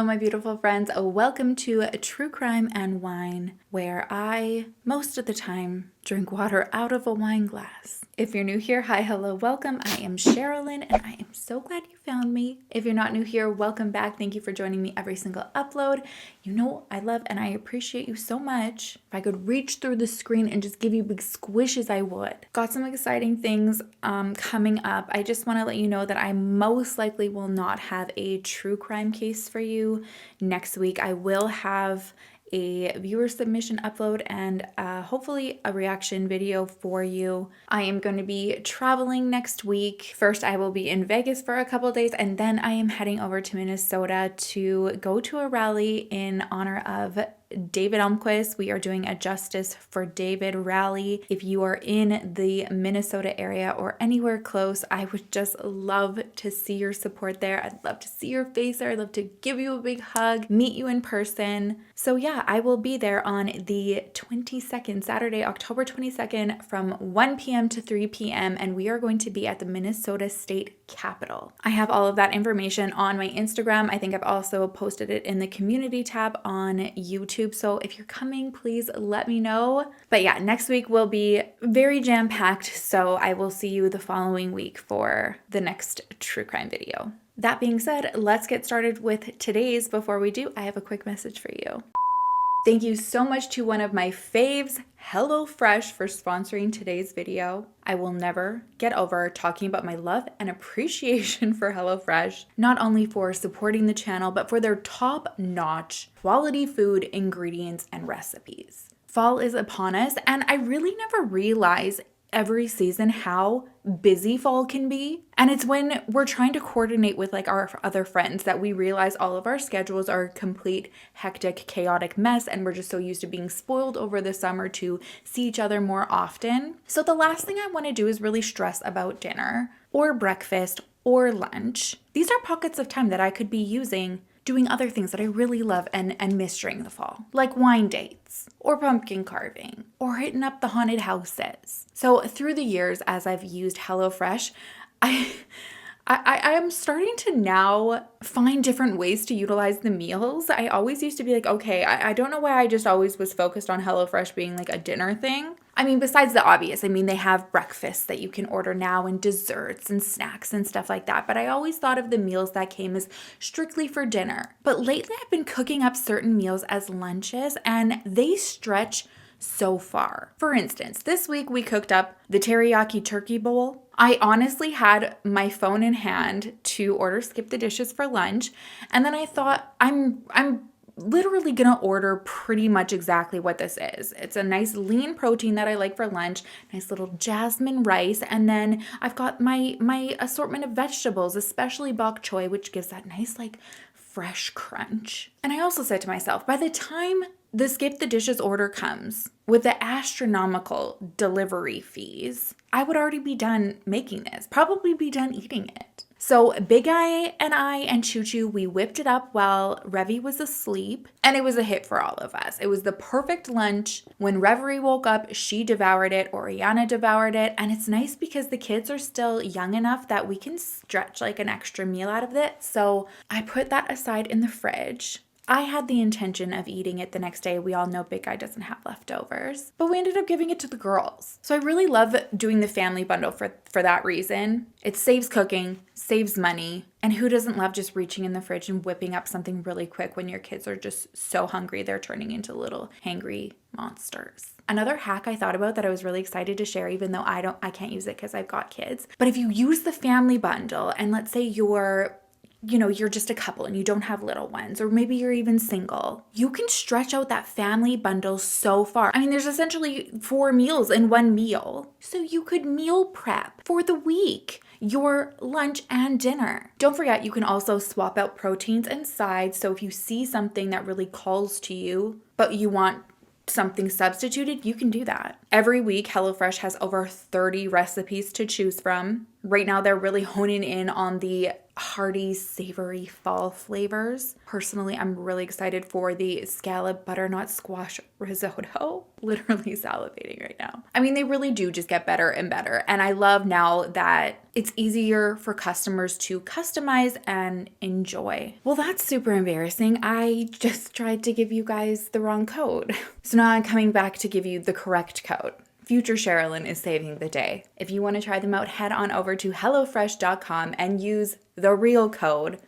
my beautiful friends. Welcome to True Crime and Wine, where I, most of the time, drink water out of a wine glass. If you're new here, hi, hello, welcome. I am Sherilyn, and I am so glad you found me. If you're not new here, welcome back. Thank you for joining me every single upload. You know I love and I appreciate you so much. If I could reach through the screen and just give you big squishes, I would. Got some exciting things coming up. I just want to let you know that I most likely will not have a true crime case for you next week. I will have a viewer submission upload and hopefully a reaction video for you. I am going to be traveling next week. First, I will be in Vegas for a couple days, and then I am heading over to Minnesota to go to a rally in honor of David Elmquist. We are doing a Justice for David rally. If you are in the Minnesota area or anywhere close, I would just love to see your support there. I'd love to see your face there. I'd love to give you a big hug, meet you in person. So yeah, I will be there on the 22nd, Saturday, October 22nd from 1 p.m. to 3 p.m. and we are going to be at the Minnesota State Capitol. I have all of that information on my Instagram. I think I've also posted it in the community tab on YouTube. So if you're coming, please let me know. But yeah, next week will be very jam-packed. So I will see you the following week for the next true crime video. That being said, let's get started with today's. Before we do, I have a quick message for you. Thank you so much to one of my faves, HelloFresh, for sponsoring today's video. I will never get over talking about my love and appreciation for HelloFresh, not only for supporting the channel, but for their top-notch quality food, ingredients, and recipes. Fall is upon us, and I really never realize every season how busy fall can be. And it's when we're trying to coordinate with like our other friends that we realize all of our schedules are a complete hectic, chaotic mess, and we're just so used to being spoiled over the summer to see each other more often. So the last thing I want to do is really stress about dinner or breakfast or lunch. These are pockets of time that I could be using doing other things that I really love and miss during the fall, like wine dates or pumpkin carving or hitting up the haunted houses. So through the years, as I've used HelloFresh, I am starting to now find different ways to utilize the meals. I always used to be like, okay, I don't know why I just always was focused on HelloFresh being like a dinner thing. I mean, besides the obvious, I mean, they have breakfasts that you can order now and desserts and snacks and stuff like that. But I always thought of the meals that came as strictly for dinner. But lately I've been cooking up certain meals as lunches and they stretch so far. For instance, this week we cooked up the teriyaki turkey bowl. I honestly had my phone in hand to order skip the dishes for lunch. And then I thought, I'm literally gonna order pretty much exactly what this is. It's a nice lean protein that I like for lunch, nice little jasmine rice, and then I've got my assortment of vegetables, especially bok choy, which gives that nice like fresh crunch. And I also said to myself, by the time the skip the dishes order comes with the astronomical delivery fees, I would already be done making this, probably be done eating it. So Big Eye and I and Choo Choo, we whipped it up while Revy was asleep, and it was a hit for all of us. It was the perfect lunch. When Reverie woke up, she devoured it, Oriana devoured it, and it's nice because the kids are still young enough that we can stretch like an extra meal out of it. So I put that aside in the fridge. I had the intention of eating it the next day. We all know Big Guy doesn't have leftovers, but we ended up giving it to the girls. So I really love doing the family bundle for that reason. It saves cooking, saves money, and who doesn't love just reaching in the fridge and whipping up something really quick when your kids are just so hungry they're turning into little hangry monsters. Another hack I thought about that I was really excited to share, even though I can't use it because I've got kids, but if you use the family bundle and let's say you're just a couple and you don't have little ones, or maybe you're even single, you can stretch out that family bundle so far. I mean, there's essentially 4 meals in one meal. So you could meal prep for the week, your lunch and dinner. Don't forget, you can also swap out proteins and sides. So if you see something that really calls to you, but you want something substituted, you can do that. Every week, HelloFresh has over 30 recipes to choose from. Right now, they're really honing in on the hearty, savory fall flavors. Personally, I'm really excited for the scallop butternut squash risotto. Literally salivating right now. I mean, they really do just get better and better. And I love now that it's easier for customers to customize and enjoy. Well, that's super embarrassing. I just tried to give you guys the wrong code. So now I'm coming back to give you the correct code. Future Sherilyn is saving the day. If you want to try them out, head on over to HelloFresh.com and use the real code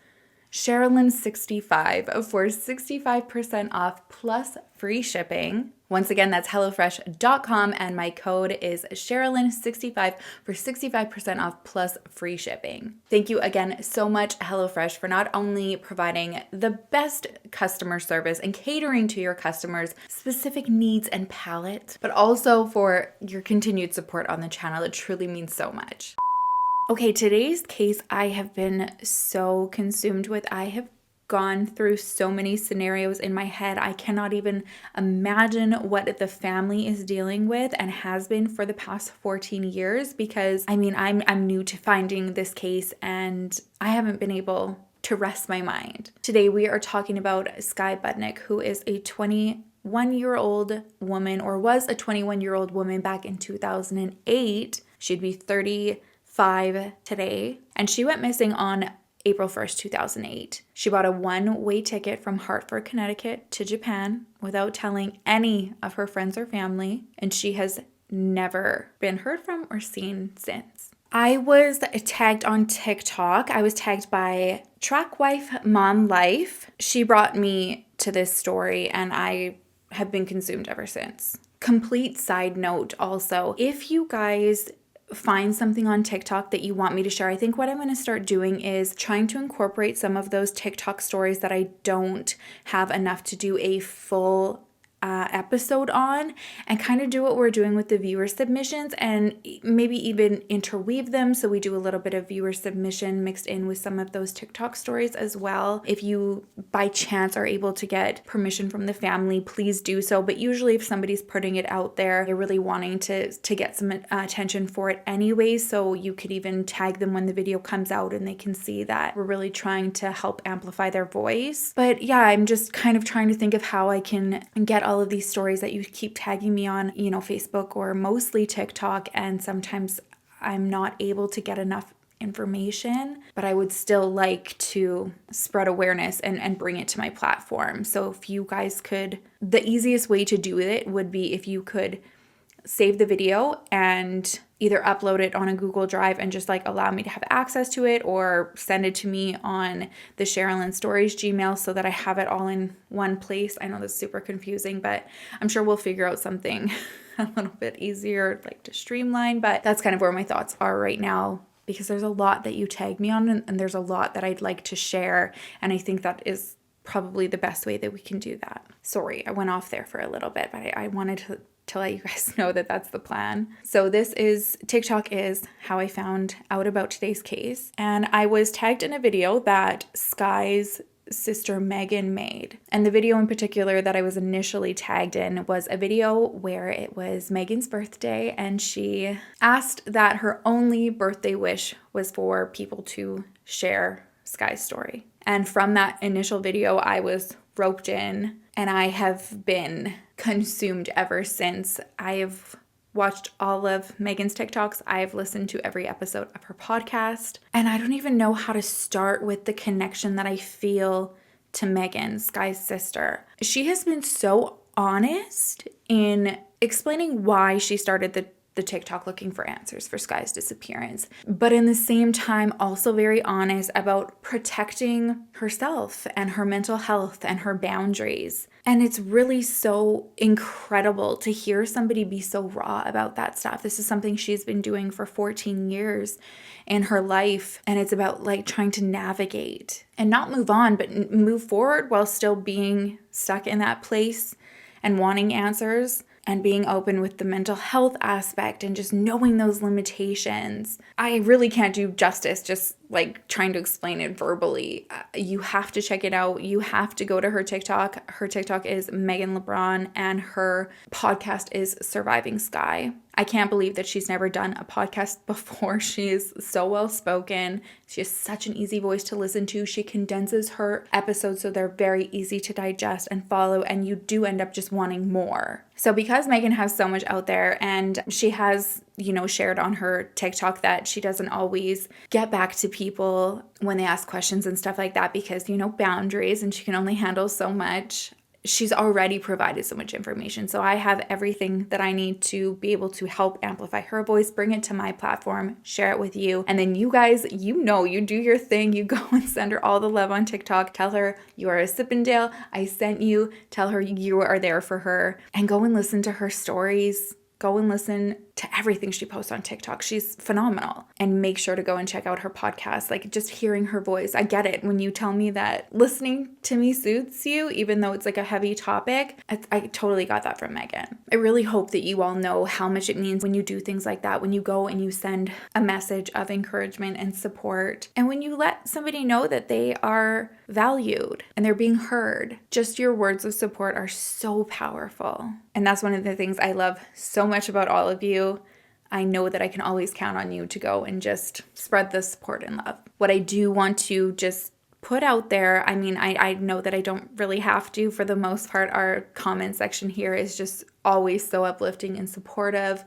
Sherilyn65 for 65% off plus free shipping. Once again, that's HelloFresh.com and my code is Sherilyn65 for 65% off plus free shipping. Thank you again so much, HelloFresh, for not only providing the best customer service and catering to your customers' specific needs and palate, but also for your continued support on the channel. It truly means so much. Okay, today's case I have been so consumed with. I have gone through so many scenarios in my head. I cannot even imagine what the family is dealing with and has been for the past 14 years because I'm new to finding this case and I haven't been able to rest my mind. Today we are talking about Skye Budnik, who is a 21-year-old woman, or was a 21-year-old woman back in 2008. She'd be 35 today, and she went missing on April 1st, 2008. She bought a one-way ticket from Hartford, Connecticut to Japan without telling any of her friends or family, and she has never been heard from or seen since. I was tagged on TikTok. I was tagged by Trackwife Mom Life. She brought me to this story, and I have been consumed ever since. Complete side note also, if you guys find something on TikTok that you want me to share, I think what I'm going to start doing is trying to incorporate some of those TikTok stories that I don't have enough to do a full episode on, and kind of do what we're doing with the viewer submissions and maybe even interweave them so we do a little bit of viewer submission mixed in with some of those TikTok stories as well. If you by chance are able to get permission from the family, please do so. But usually if somebody's putting it out there, they're really wanting to get some attention for it anyway, so you could even tag them when the video comes out and they can see that we're really trying to help amplify their voice. But yeah, I'm just kind of trying to think of how I can get all of these stories that you keep tagging me on, Facebook or mostly TikTok, and sometimes I'm not able to get enough information, but I would still like to spread awareness and bring it to my platform. So if you guys could, the easiest way to do it would be if you could save the video and either upload it on a Google Drive and just allow me to have access to it, or send it to me on the Sherilyn Stories Gmail so that I have it all in one place. I know that's super confusing, but I'm sure we'll figure out something a little bit easier to streamline. But that's kind of where my thoughts are right now, because there's a lot that you tag me on and there's a lot that I'd like to share, and I think that is probably the best way that we can do that. Sorry, I went off there for a little bit, but I wanted to let you guys know that that's the plan. So TikTok is how I found out about today's case. And I was tagged in a video that Skye's sister Megan made. And the video in particular that I was initially tagged in was a video where it was Megan's birthday, and she asked that her only birthday wish was for people to share Skye's story. And from that initial video, I was roped in, and I have been consumed ever since. I have watched all of Megan's TikToks. I've listened to every episode of her podcast, and I don't even know how to start with the connection that I feel to Megan, Skye's sister. She has been so honest in explaining why she started the TikTok looking for answers for Skye's disappearance, but in the same time also very honest about protecting herself and her mental health and her boundaries. And it's really so incredible to hear somebody be so raw about that stuff. This is something she's been doing for 14 years in her life, and it's about trying to navigate and not move on, but move forward while still being stuck in that place and wanting answers, and being open with the mental health aspect and just knowing those limitations. I really can't do justice just like trying to explain it verbally. You have to check it out. You have to go to her TikTok. Her TikTok is Megan LeBron and her podcast is Surviving Skye. I can't believe that she's never done a podcast before. She is so well spoken. She has such an easy voice to listen to. She condenses her episodes so they're very easy to digest and follow, and you do end up just wanting more. So because Megan has so much out there, and she has, shared on her TikTok that she doesn't always get back to people when they ask questions and stuff like that because, boundaries, and she can only handle so much. She's already provided so much information. So I have everything that I need to be able to help amplify her voice, bring it to my platform, share it with you. And then you guys, you do your thing. You go and send her all the love on TikTok. Tell her you are a Sippendale. I sent you. Tell her you are there for her. And go and listen to her stories. Go and listen to everything she posts on TikTok. She's phenomenal. And make sure to go and check out her podcast. Like, just hearing her voice. I get it when you tell me that listening to me soothes you, even though it's like a heavy topic. I totally got that from Megan. I really hope that you all know how much it means when you do things like that, when you go and you send a message of encouragement and support, and when you let somebody know that they are valued and they're being heard. Just your words of support are so powerful. And that's one of the things I love so much about all of you. I know that I can always count on you to go and just spread the support and love. What I do want to just put out there, I know that I don't really have to. For the most part, our comment section here is just always so uplifting and supportive,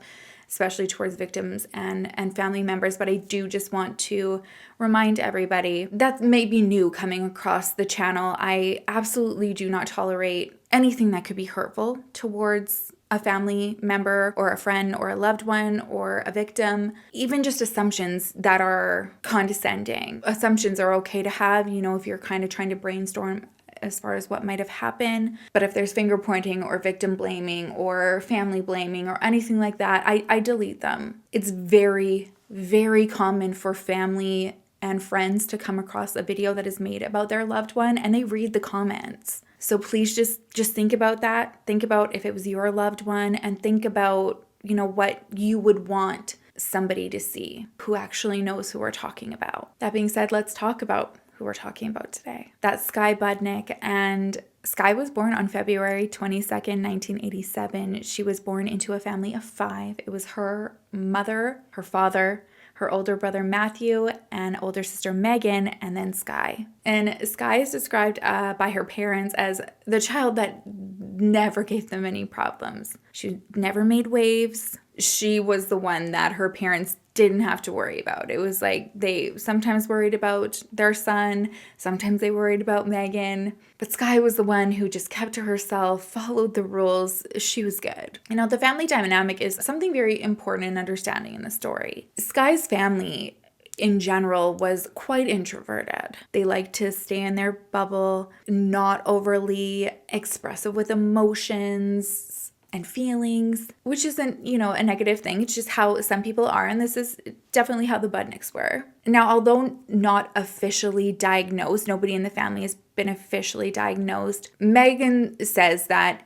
especially towards victims and family members. But I do just want to remind everybody that may be new coming across the channel. I absolutely do not tolerate anything that could be hurtful towards a family member or a friend or a loved one or a victim. Even just assumptions that are condescending. Assumptions are okay to have, if you're kind of trying to brainstorm as far as what might have happened. But if there's finger pointing or victim blaming or family blaming or anything like that, I delete them. It's very, very common for family and friends to come across a video that is made about their loved one and they read the comments. So please just think about that. Think about if it was your loved one, and think about, what you would want somebody to see who actually knows who we're talking about. That being said, let's talk about who we're talking about today. That's Skye Budnik, and Skye was born on February 22nd, 1987. She was born into a family of 5. It was her mother, her father, her older brother Matthew, and older sister Megan, and then Skye. And Skye is described by her parents as the child that never gave them any problems. She never made waves. She was the one that her parents didn't have to worry about. It was like they sometimes worried about their son, sometimes they worried about Megan, but Skye was the one who just kept to herself, followed the rules. She was good. The family dynamic is something very important in understanding in the story. Skye's family in general was quite introverted. They liked to stay in their bubble, not overly expressive with emotions and feelings, which isn't, a negative thing. It's just how some people are, and this is definitely how the Budnicks were. Now, although not officially diagnosed, nobody in the family has been officially diagnosed, Megan says that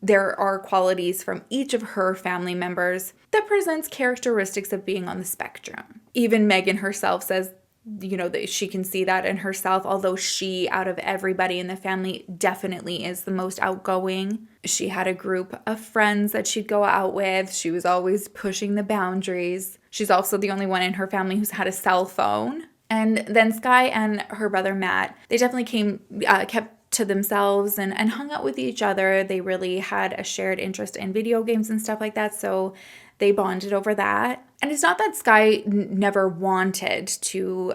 there are qualities from each of her family members that presents characteristics of being on the spectrum. Even Megan herself says that she can see that in herself, although she, out of everybody in the family, definitely is the most outgoing. She had a group of friends that she'd go out with. She was always pushing the boundaries. She's also the only one in her family who's had a cell phone. And then Skye and her brother Matt, they definitely kept to themselves and hung out with each other. They really had a shared interest in video games and stuff like that, so they bonded over that. And it's not that Skye never wanted to,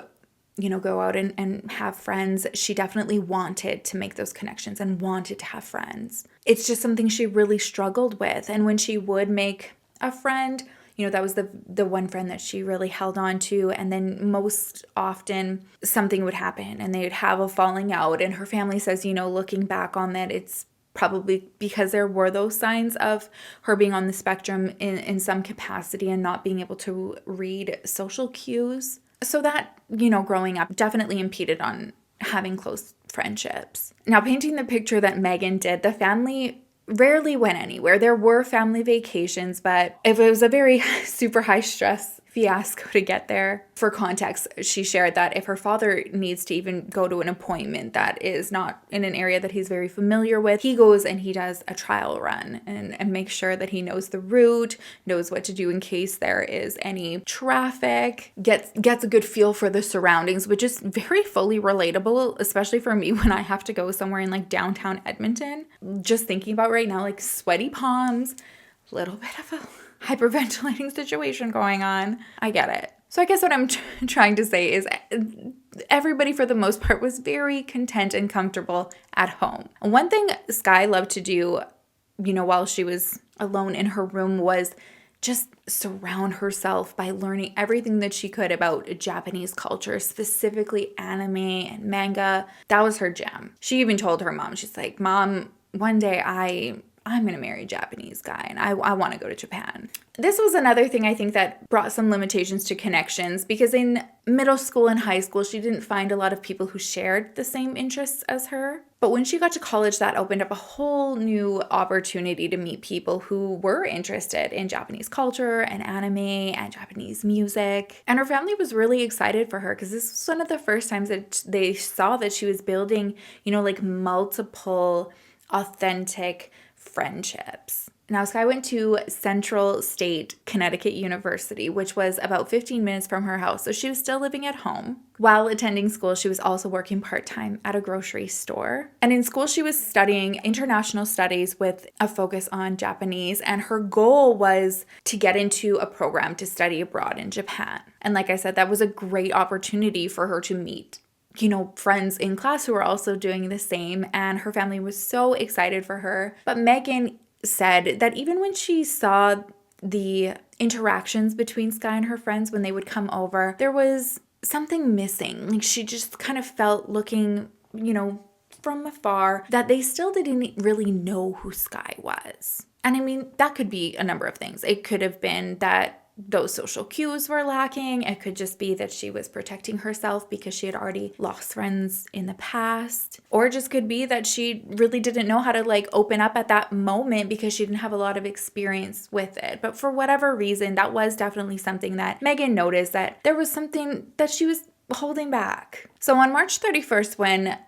go out and have friends. She definitely wanted to make those connections and wanted to have friends. It's just something she really struggled with. And when she would make a friend, that was the one friend that she really held on to. And then most often something would happen and they'd have a falling out. And her family says, looking back on that, it's probably because there were those signs of her being on the spectrum in some capacity and not being able to read social cues. So that, growing up definitely impeded on having close friendships. Now, painting the picture that Megan did, the family rarely went anywhere. There were family vacations, but if it was a very super high stress fiasco to get there. For context, she shared that if her father needs to even go to an appointment that is not in an area that he's very familiar with, he goes and he does a trial run and makes sure that he knows the route, knows what to do in case there is any traffic, gets a good feel for the surroundings, which is very fully relatable, especially for me when I have to go somewhere in like downtown Edmonton. Just thinking about right now, like sweaty palms, a little bit of a hyperventilating situation going on. I get it. So I guess what I'm trying to say is everybody for the most part was very content and comfortable at home. One thing Skye loved to do, while she was alone in her room was just surround herself by learning everything that she could about Japanese culture, specifically anime and manga. That was her jam. She even told her mom, she's like, Mom, one day I'm going to marry a Japanese guy and I want to go to Japan. This was another thing I think that brought some limitations to connections, because in middle school and high school, she didn't find a lot of people who shared the same interests as her. But when she got to college, that opened up a whole new opportunity to meet people who were interested in Japanese culture and anime and Japanese music. And her family was really excited for her because this was one of the first times that they saw that she was building, like multiple authentic friendships. Now, Skye went to Central State Connecticut University, which was about 15 minutes from her house, so she was still living at home. While attending school, she was also working part-time at a grocery store. And in school, she was studying international studies with a focus on Japanese, and her goal was to get into a program to study abroad in Japan. And like I said, that was a great opportunity for her to meet friends in class who were also doing the same, and her family was so excited for her. But Megan said that even when she saw the interactions between Skye and her friends when they would come over, there was something missing. Like she just kind of felt looking, from afar, that they still didn't really know who Skye was. And I mean, that could be a number of things. It could have been that those social cues were lacking. It could just be that she was protecting herself because she had already lost friends in the past. Or it just could be that she really didn't know how to open up at that moment because she didn't have a lot of experience with it. But for whatever reason, that was definitely something that Megan noticed, that there was something that she was holding back. So on March 31st, when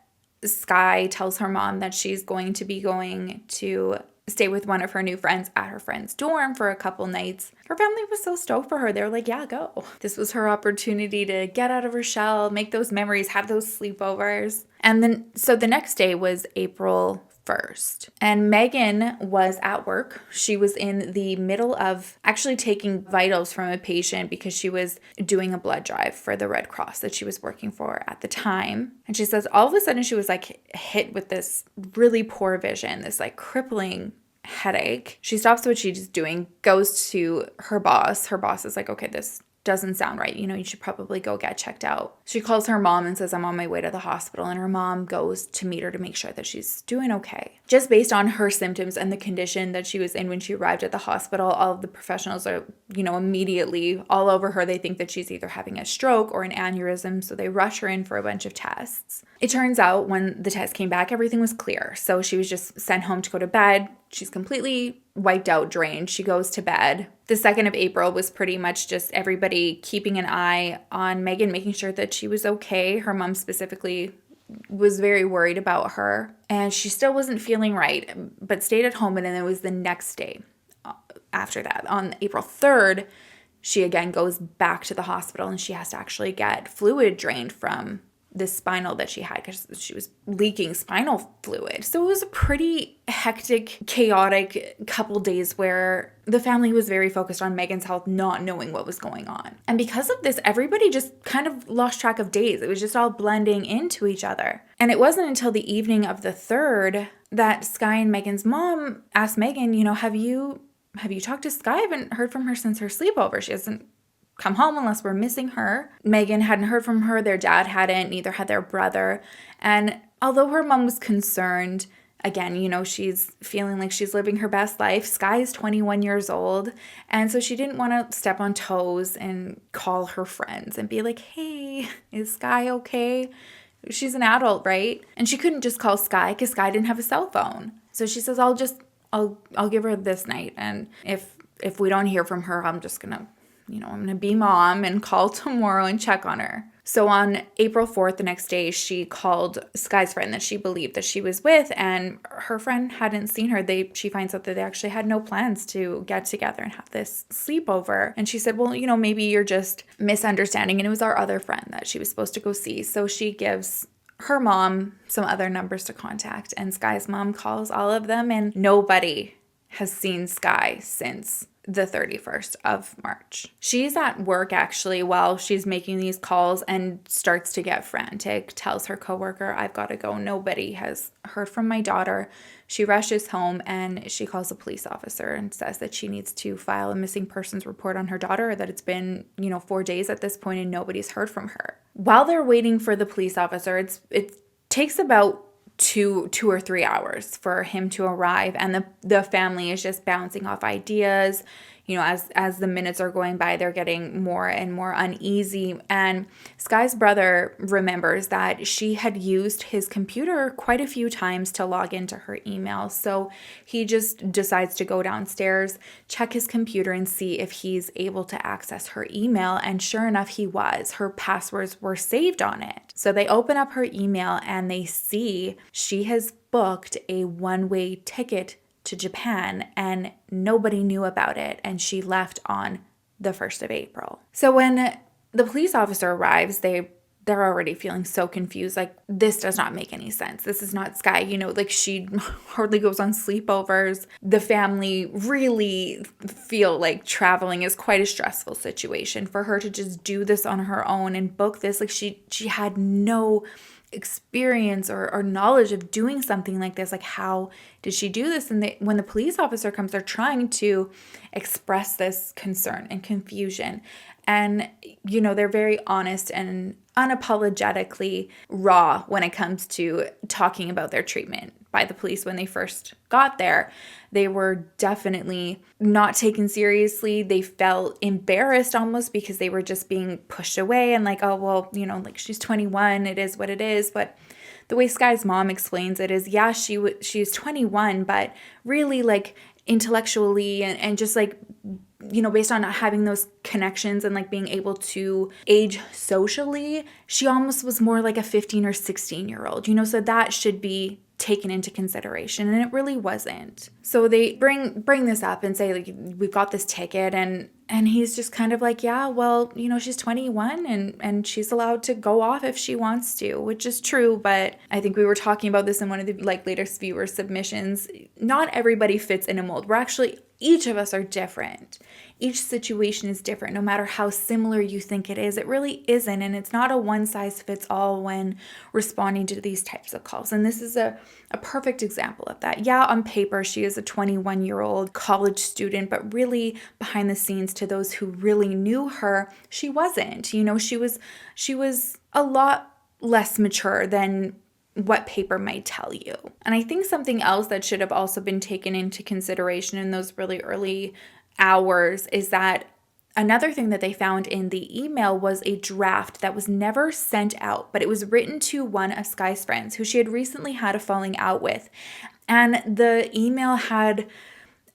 Skye tells her mom that she's going to be going to stay with one of her new friends at her friend's dorm for a couple nights, her family was so stoked for her. They were like, yeah, go. This was her opportunity to get out of her shell, make those memories, have those sleepovers. And then, so the next day was April 1st. And Megan was at work. She was in the middle of actually taking vitals from a patient because she was doing a blood drive for the Red Cross that she was working for at the time. And she says all of a sudden she was hit with this really poor vision, this crippling headache. She stops what she's doing, goes to her boss. Her boss is like, okay, this doesn't sound right. You should probably go get checked out. She calls her mom and says, I'm on my way to the hospital. And her mom goes to meet her to make sure that she's doing okay. Just based on her symptoms and the condition that she was in when she arrived at the hospital, all of the professionals are, immediately all over her. They think that she's either having a stroke or an aneurysm. So they rush her in for a bunch of tests. It turns out when the test came back, everything was clear. So she was just sent home to go to bed. She's completely wiped out, drained. She goes to bed. The 2nd of April was pretty much just everybody keeping an eye on Megan, making sure that she was okay. Her mom specifically was very worried about her, and she still wasn't feeling right, but stayed at home. And then it was the next day after that, on April 3rd, she again goes back to the hospital, and she has to actually get fluid drained from the spinal that she had because she was leaking spinal fluid. So it was a pretty hectic, chaotic couple days where the family was very focused on Megan's health, not knowing what was going on. And because of this, everybody just kind of lost track of days. It was just all blending into each other. And it wasn't until the evening of the 3rd that Skye and Megan's mom asked Megan, have you talked to Skye? I haven't heard from her since her sleepover. She hasn't come home unless we're missing her. Megan hadn't heard from her. Their dad hadn't. Neither had their brother. And although her mom was concerned, again, she's feeling like she's living her best life. Skye is 21 years old. And so she didn't want to step on toes and call her friends and be like, hey, is Skye okay? She's an adult, right? And she couldn't just call Skye because Skye didn't have a cell phone. So she says, I'll give her this night. And if we don't hear from her, I'm just going to I'm going to be mom and call tomorrow and check on her. So on April 4th, the next day, she called Skye's friend that she believed that she was with, and her friend hadn't seen her. She finds out that they actually had no plans to get together and have this sleepover. And she said, well, maybe you're just misunderstanding. And it was our other friend that she was supposed to go see. So she gives her mom some other numbers to contact, and Skye's mom calls all of them, and nobody has seen Skye since the 31st of March. She's at work actually while she's making these calls and starts to get frantic, tells her coworker, I've got to go. Nobody has heard from my daughter. She rushes home and she calls a police officer and says that she needs to file a missing persons report on her daughter, that it's been, 4 days at this point and nobody's heard from her. While they're waiting for the police officer, it takes about two or 3 hours for him to arrive, and the family is just bouncing off ideas. As the minutes are going by, they're getting more and more uneasy. And Skye's brother remembers that she had used his computer quite a few times to log into her email. So he just decides to go downstairs, check his computer, and see if he's able to access her email. And sure enough, he was. Her passwords were saved on it. So they open up her email and they see she has booked a one-way ticket to Japan, and nobody knew about it, and she left on the 1st of April. So when the police officer arrives, they're already feeling so confused, like, this does not make any sense. This is not Skye, she hardly goes on sleepovers. The family really feel like traveling is quite a stressful situation. For her to just do this on her own and book this, like she had no experience or knowledge of doing something like this. Like, how did she do this? And when the police officer comes, they're trying to express this concern and confusion. And, they're very honest and unapologetically raw when it comes to talking about their treatment by the police. When they first got there, they were definitely not taken seriously. They felt embarrassed almost because they were just being pushed away and like, oh, well, she's 21, it is what it is. But the way Skye's mom explains it is, yeah, she's 21, but really like intellectually and just like, based on having those connections and like being able to age socially, she almost was more like a 15 or 16-year-old, so that should be taken into consideration, and it really wasn't. So they bring this up and say, like, we've got this ticket, and he's just kind of like, yeah, well, she's 21 and she's allowed to go off if she wants to, which is true. But I think we were talking about this in one of the latest viewer submissions. Not everybody fits in a mold. Each of us are different. Each situation is different, no matter how similar you think it is. It really isn't, and it's not a one-size-fits-all when responding to these types of calls. And this is a perfect example of that. Yeah, on paper, she is a 21-year-old college student, but really behind the scenes, to those who really knew her, she wasn't. She was a lot less mature than what paper might tell you. And I think something else that should have also been taken into consideration in those really early hours is that another thing that they found in the email was a draft that was never sent out, but it was written to one of Skye's friends who she had recently had a falling out with. And the email had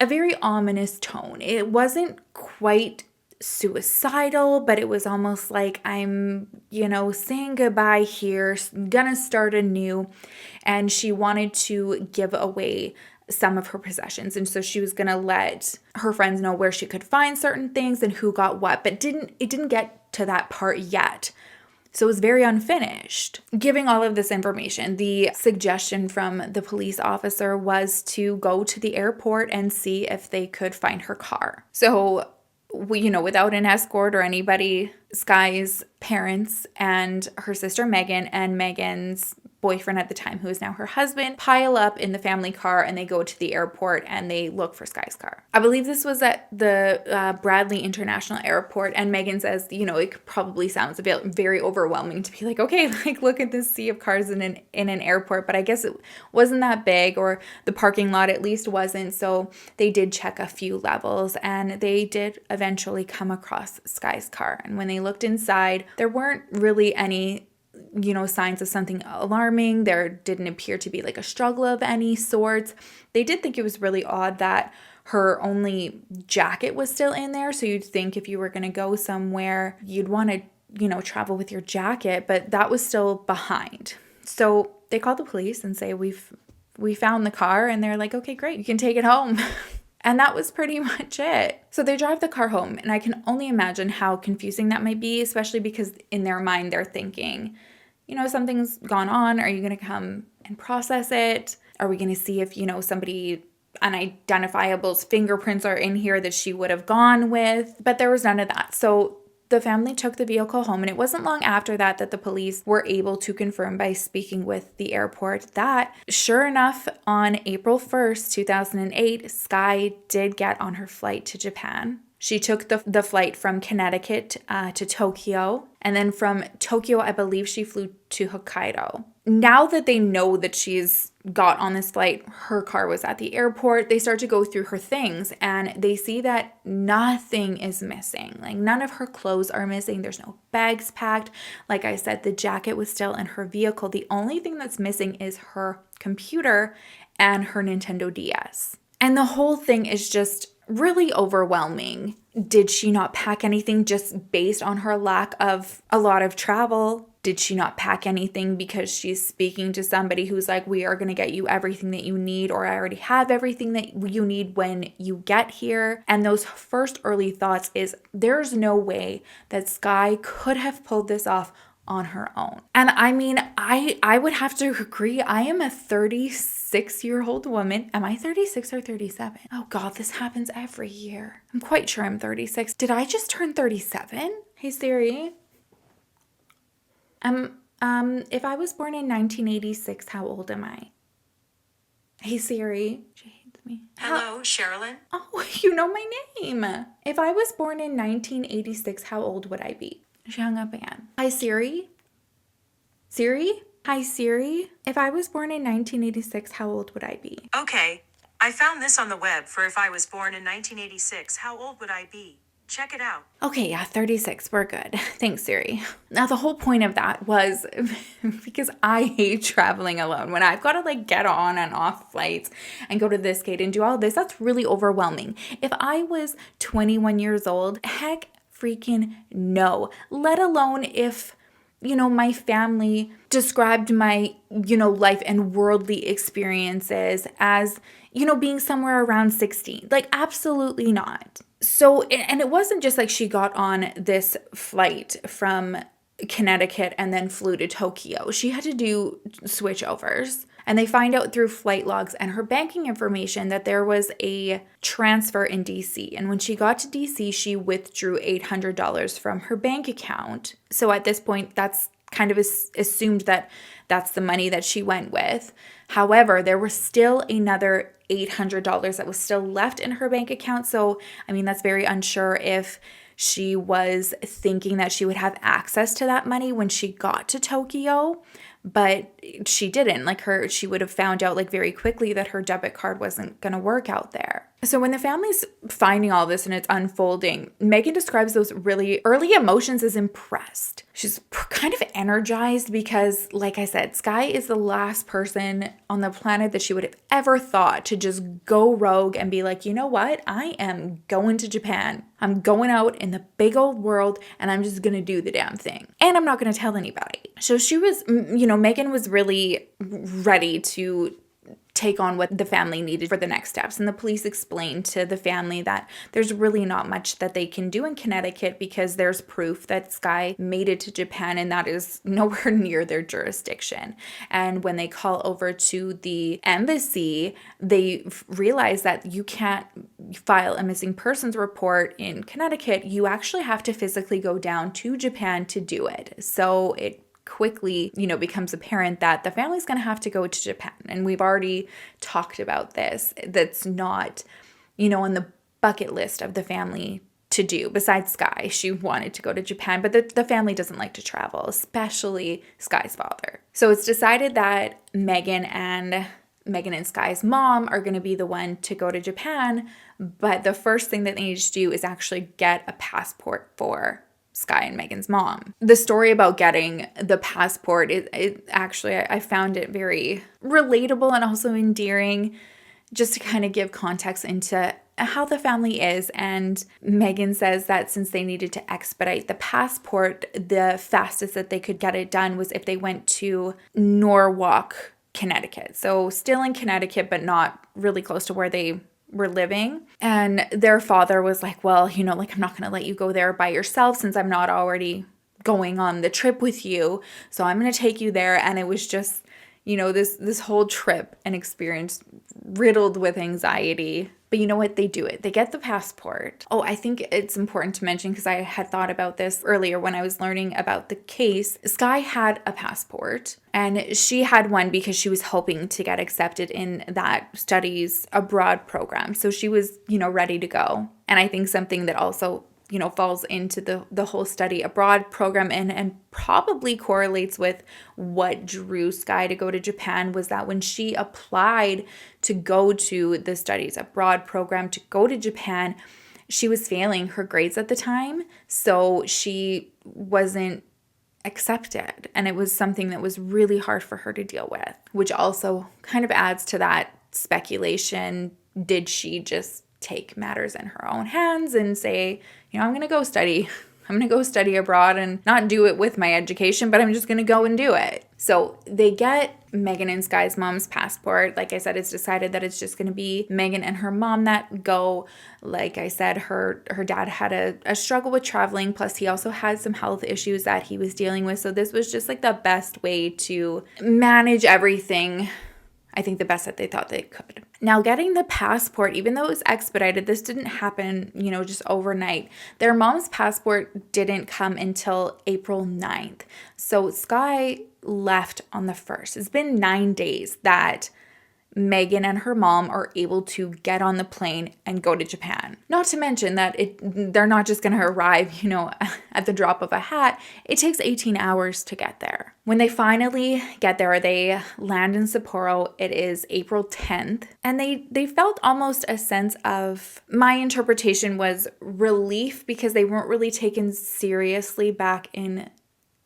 a very ominous tone. It wasn't quite suicidal, but it was almost like, I'm, saying goodbye here, gonna start anew. And she wanted to give away some of her possessions. And so she was gonna let her friends know where she could find certain things and who got what, but it didn't get to that part yet. So it was very unfinished. Giving all of this information, the suggestion from the police officer was to go to the airport and see if they could find her car. So without an escort or anybody, Skye's parents and her sister Megan and Megan's boyfriend at the time, who is now her husband, pile up in the family car and they go to the airport and they look for Skye's car. I believe this was at the Bradley International Airport, and Megan says, it probably sounds very overwhelming to be like, okay, like look at this sea of cars in an airport, but I guess it wasn't that big, or the parking lot at least wasn't. So they did check a few levels and they did eventually come across Skye's car. And when they looked inside, there weren't really any signs of something alarming. There didn't appear to be like a struggle of any sort. They did think it was really odd that her only jacket was still in there. So you'd think if you were going to go somewhere, you'd want to, travel with your jacket, but that was still behind. So they called the police and say, we found the car, and they're like, okay, great, you can take it home. And that was pretty much it. So they drive the car home, and I can only imagine how confusing that might be, especially because in their mind they're thinking, something's gone on. Are you going to come and process it? Are we going to see if, somebody unidentifiable's fingerprints are in here that she would have gone with? But there was none of that. So the family took the vehicle home, and it wasn't long after that the police were able to confirm by speaking with the airport that, sure enough, on April 1st, 2008, Skye did get on her flight to Japan. She took the flight from Connecticut to Tokyo, and then from Tokyo, I believe she flew to Hokkaido. Now that they know that she's got on this flight, her car was at the airport, they start to go through her things, and they see that nothing is missing. Like, none of her clothes are missing. There's no bags packed. Like I said, the jacket was still in her vehicle. The only thing that's missing is her computer and her Nintendo DS. And the whole thing is just really overwhelming. Did she not pack anything just based on her lack of a lot of travel? Did she not pack anything because she's speaking to somebody who's like, we are going to get you everything that you need, or I already have everything that you need when you get here? And those first early thoughts is, there's no way that Skye could have pulled this off on her own. And I mean, I would have to agree. I am a 36-year-old woman. Am I 36 or 37? Oh God, this happens every year. I'm quite sure I'm 36. Did I just turn 37? Hey Siri. If I was born in 1986, how old am I? Hey Siri. She hates me. Hello, Sherilyn. Oh, you know my name. If I was born in 1986, how old would I be? She hung up again. Hi, Siri. Siri? Hi, Siri. If I was born in 1986, how old would I be? Okay. I found this on the web for if I was born in 1986, how old would I be? Check it out. Okay, yeah, 36. We're good. Thanks, Siri. Now, the whole point of that was because I hate traveling alone. When I've got to get on and off flights and go to this gate and do all this, that's really overwhelming. If I was 21 years old, heck freaking no. Let alone if, my family described my, life and worldly experiences as, being somewhere around 16. Absolutely not. So, and it wasn't just she got on this flight from Connecticut and then flew to Tokyo. She had to do switchovers. And they find out through flight logs and her banking information that there was a transfer in DC. And when she got to DC, she withdrew $800 from her bank account. So at this point, that's kind of assumed that that's the money that she went with. However, there was still another $800 that was still left in her bank account. So, that's very unsure if she was thinking that she would have access to that money when she got to Tokyo, but she didn't. She would have found out very quickly that her debit card wasn't going to work out there. So when the family's finding all this and it's unfolding, Megan describes those really early emotions as impressed. She's kind of energized because, like I said, Skye is the last person on the planet that she would have ever thought to just go rogue and be like, you know what? I am going to Japan. I'm going out in the big old world and I'm just going to do the damn thing. And I'm not going to tell anybody. So she was, Megan was really ready to take on what the family needed for the next steps. And the police explained to the family that there's really not much that they can do in Connecticut because there's proof that Skye made it to Japan and that is nowhere near their jurisdiction. And when they call over to the embassy, they realize that you can't file a missing persons report in Connecticut. You actually have to physically go down to Japan to do it. So it quickly, becomes apparent that the family's going to have to go to Japan. And we've already talked about this. That's not, on the bucket list of the family to do. Besides Skye, she wanted to go to Japan, but the family doesn't like to travel, especially Skye's father. So it's decided that Megan and Skye's mom are going to be the one to go to Japan. But the first thing that they need to do is actually get a passport for Skye and Megan's mom. The story about getting the passport, it actually, I found it very relatable and also endearing, just to kind of give context into how the family is. And Megan says that since they needed to expedite the passport, the fastest that they could get it done was if they went to Norwalk, Connecticut. So still in Connecticut, but not really close to where they were living. And their father was like, well, I'm not going to let you go there by yourself since I'm not already going on the trip with you. So I'm going to take you there. And it was just, this whole trip and experience riddled with anxiety. But you know what? They do it. They get the passport. Oh, I think it's important to mention, because I had thought about this earlier when I was learning about the case. Skye had a passport, and she had one because she was hoping to get accepted in that studies abroad program. So she was, ready to go. And I think something that also falls into the whole study abroad program and probably correlates with what drew Skye to go to Japan was that when she applied to go to the studies abroad program to go to Japan, she was failing her grades at the time. So she wasn't accepted. And it was something that was really hard for her to deal with, which also kind of adds to that speculation. Did she just take matters in her own hands and say, I'm going to go study. I'm going to go study abroad and not do it with my education, but I'm just going to go and do it. So they get Megan and Skye's mom's passport. Like I said, it's decided that it's just going to be Megan and her mom that go. Like I said, her dad had a struggle with traveling. Plus, he also had some health issues that he was dealing with. So this was just like the best way to manage everything. I think the best that they thought they could. Now, getting the passport, even though it was expedited, this didn't happen, just overnight. Their mom's passport didn't come until April 9th. So Skye left on the 1st. It's been 9 days that Megan and her mom are able to get on the plane and go to Japan. Not to mention that they're not just going to arrive, at the drop of a hat. It takes 18 hours to get there. When they finally get there, they land in Sapporo. It is April 10th. And they felt almost a sense of, my interpretation was relief, because they weren't really taken seriously back in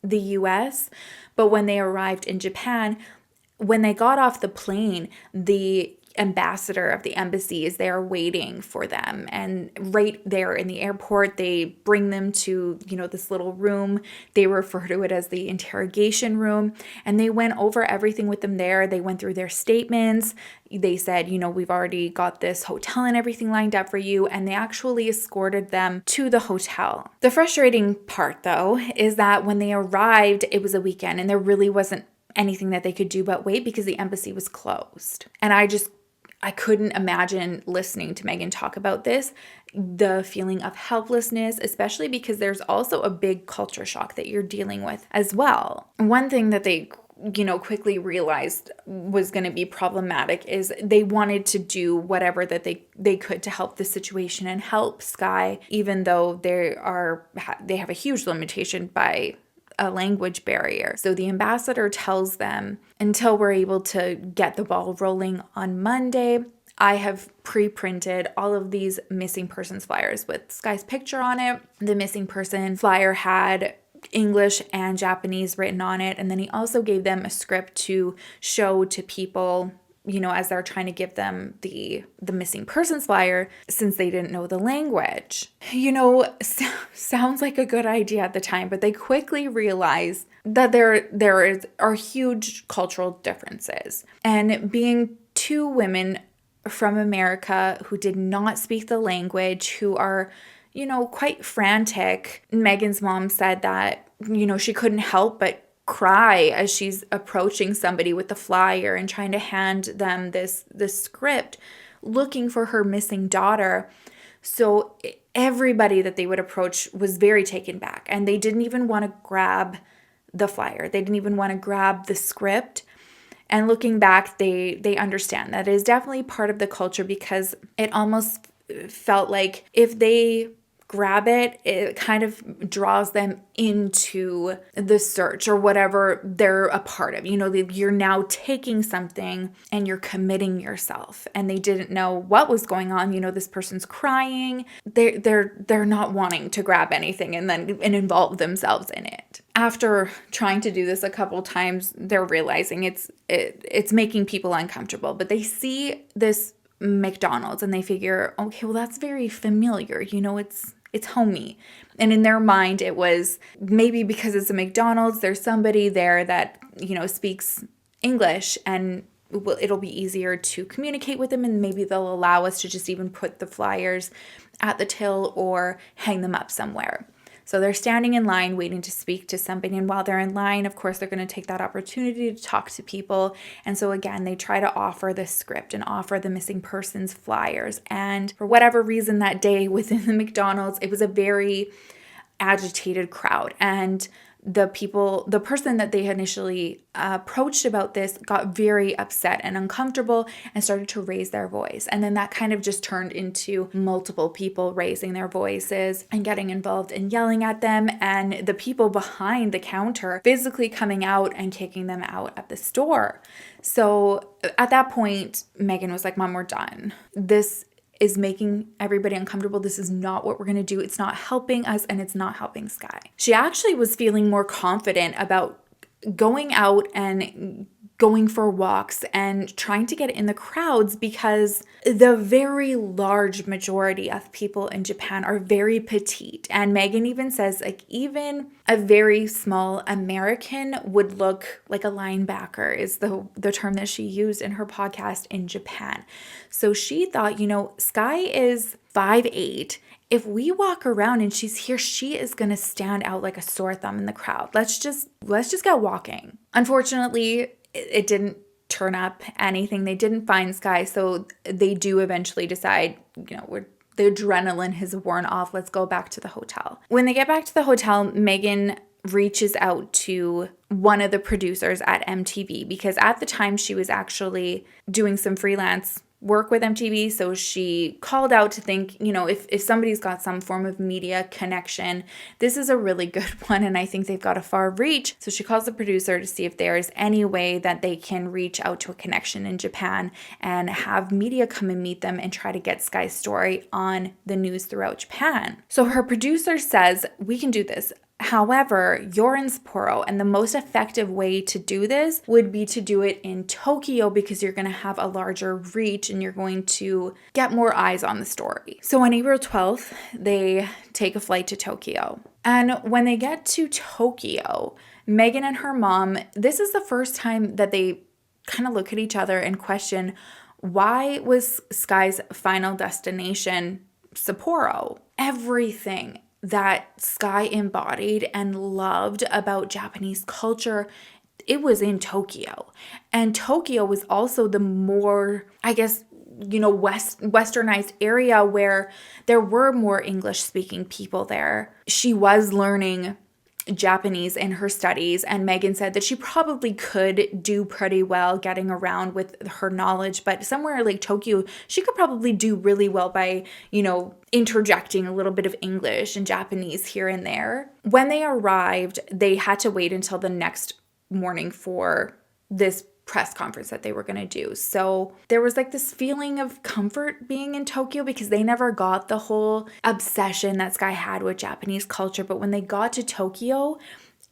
the US. But when they arrived in Japan, when they got off the plane, the ambassador of the embassy is there waiting for them. And right there in the airport, they bring them to, this little room. They refer to it as the interrogation room. And they went over everything with them there. They went through their statements. They said, we've already got this hotel and everything lined up for you. And they actually escorted them to the hotel. The frustrating part, though, is that when they arrived, it was a weekend and there really wasn't anything that they could do but wait, because the embassy was closed. And I couldn't imagine listening to Megan talk about this, the feeling of helplessness, especially because there's also a big culture shock that you're dealing with as well. One thing that they quickly realized was going to be problematic is they wanted to do whatever that they could to help the situation and help Skye, even though they have a huge limitation by a language barrier. So the ambassador tells them, until we're able to get the ball rolling on Monday, I have pre-printed all of these missing persons flyers with Skye's picture on it. The missing person flyer had English and Japanese written on it. And then he also gave them a script to show to people, as they're trying to give them the missing persons flyer, since they didn't know the language. Sounds like a good idea at the time, but they quickly realized that there are huge cultural differences. And being two women from America who did not speak the language, who are, quite frantic, Megan's mom said that, she couldn't help but cry as she's approaching somebody with the flyer and trying to hand them this script, looking for her missing daughter. So everybody that they would approach was very taken back, and they didn't even want to grab the flyer. They didn't even want to grab the script. And looking back, they understand that it is definitely part of the culture, because it almost felt like if they grab it, it kind of draws them into the search or whatever they're a part of. You're now taking something and you're committing yourself. And they didn't know what was going on. This person's crying. They're not wanting to grab anything and involve themselves in it. After trying to do this a couple times, they're realizing it's making people uncomfortable. But they see this McDonald's and they figure, okay, well, that's very familiar. It's homey. And in their mind, it was maybe because it's a McDonald's, there's somebody there that, speaks English and it'll be easier to communicate with them, and maybe they'll allow us to just even put the flyers at the till or hang them up somewhere. So they're standing in line waiting to speak to somebody. And while they're in line, of course, they're going to take that opportunity to talk to people. And so again, they try to offer the script and offer the missing persons flyers. And for whatever reason that day within the McDonald's, it was a very agitated crowd. And the person that they initially approached about this got very upset and uncomfortable and started to raise their voice. And then that kind of just turned into multiple people raising their voices and getting involved and yelling at them, and the people behind the counter physically coming out and kicking them out at the store. So at that point, Megan was like, Mom, we're done. This is making everybody uncomfortable. This is not what we're going to do. It's not helping us, and it's not helping Skye. She actually was feeling more confident about going out and going for walks and trying to get in the crowds because the very large majority of people in Japan are very petite. And Megan even says, like, even a very small American would look like a linebacker is the term that she used in her podcast in Japan. So she thought, Skye is 5'8". If we walk around and she's here, she is going to stand out like a sore thumb in the crowd. Let's just get walking. Unfortunately, it didn't turn up anything. They didn't find Skye, so they do eventually decide, the adrenaline has worn off. Let's go back to the hotel. When they get back to the hotel, Megan reaches out to one of the producers at MTV because at the time she was actually doing some freelance work with MTV. So she called out to think, if somebody's got some form of media connection, this is a really good one. And I think they've got a far reach. So she calls the producer to see if there's any way that they can reach out to a connection in Japan and have media come and meet them and try to get Skye's story on the news throughout Japan. So her producer says, we can do this. However, you're in Sapporo, and the most effective way to do this would be to do it in Tokyo because you're going to have a larger reach and you're going to get more eyes on the story. So on April 12th, they take a flight to Tokyo. And when they get to Tokyo, Megan and her mom, this is the first time that they kind of look at each other and question, why was Skye's final destination Sapporo? Everything that Skye embodied and loved about Japanese culture, it was in Tokyo. And Tokyo was also the more, westernized area where there were more English-speaking people there. She was learning Japanese in her studies, and Megan said that she probably could do pretty well getting around with her knowledge, but somewhere like Tokyo, she could probably do really well by, interjecting a little bit of English and Japanese here and there. When they arrived, they had to wait until the next morning for this press conference that they were going to do. So there was like this feeling of comfort being in Tokyo because they never got the whole obsession that Skye had with Japanese culture. But when they got to Tokyo,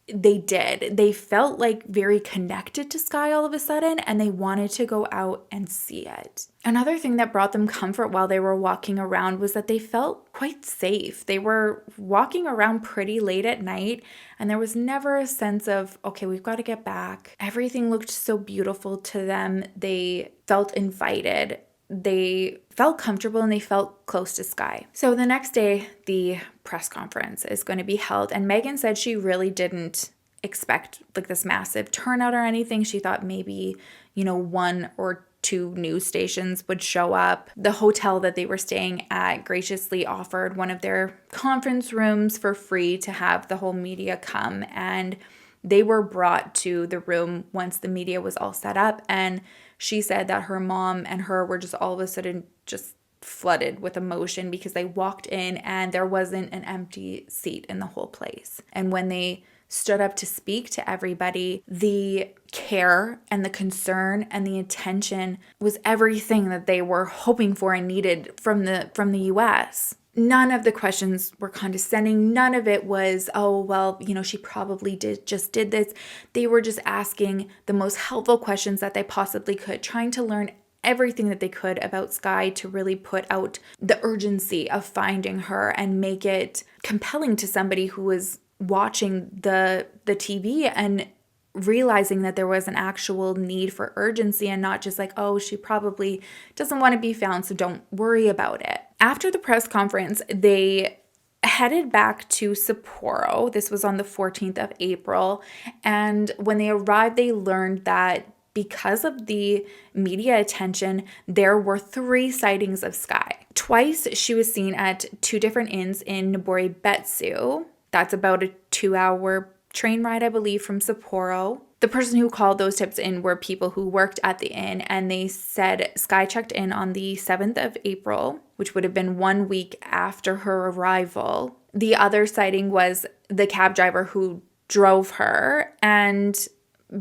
they did. They felt like very connected to Skye all of a sudden, and they wanted to go out and see it. Another thing that brought them comfort while they were walking around was that they felt quite safe. They were walking around pretty late at night, and there was never a sense of, okay, we've got to get back. Everything looked so beautiful to them. They felt invited. They felt comfortable and they felt close to Skye. So the next day, the press conference is going to be held, and Megan said she really didn't expect like this massive turnout or anything. She thought maybe, one or two news stations would show up. The hotel that they were staying at graciously offered one of their conference rooms for free to have the whole media come, and they were brought to the room once the media was all set up, and she said that her mom and her were just all of a sudden just flooded with emotion because they walked in and there wasn't an empty seat in the whole place. And when they stood up to speak to everybody, the care and the concern and the attention was everything that they were hoping for and needed from the US. None of the questions were condescending. None of it was, oh, well, she probably did this. They were just asking the most helpful questions that they possibly could, trying to learn everything that they could about Skye to really put out the urgency of finding her and make it compelling to somebody who was watching the TV and realizing that there was an actual need for urgency and not just like, oh, she probably doesn't want to be found, so don't worry about it. After the press conference, they headed back to Sapporo. This was on the 14th of April. And when they arrived, they learned that because of the media attention, there were 3 sightings of Skye. Twice she was seen at 2 different inns in Noboribetsu. That's about a 2-hour train ride, I believe, from Sapporo. The person who called those tips in were people who worked at the inn, and they said Skye checked in on the 7th of April, which would have been 1 week after her arrival. The other sighting was the cab driver who drove her, and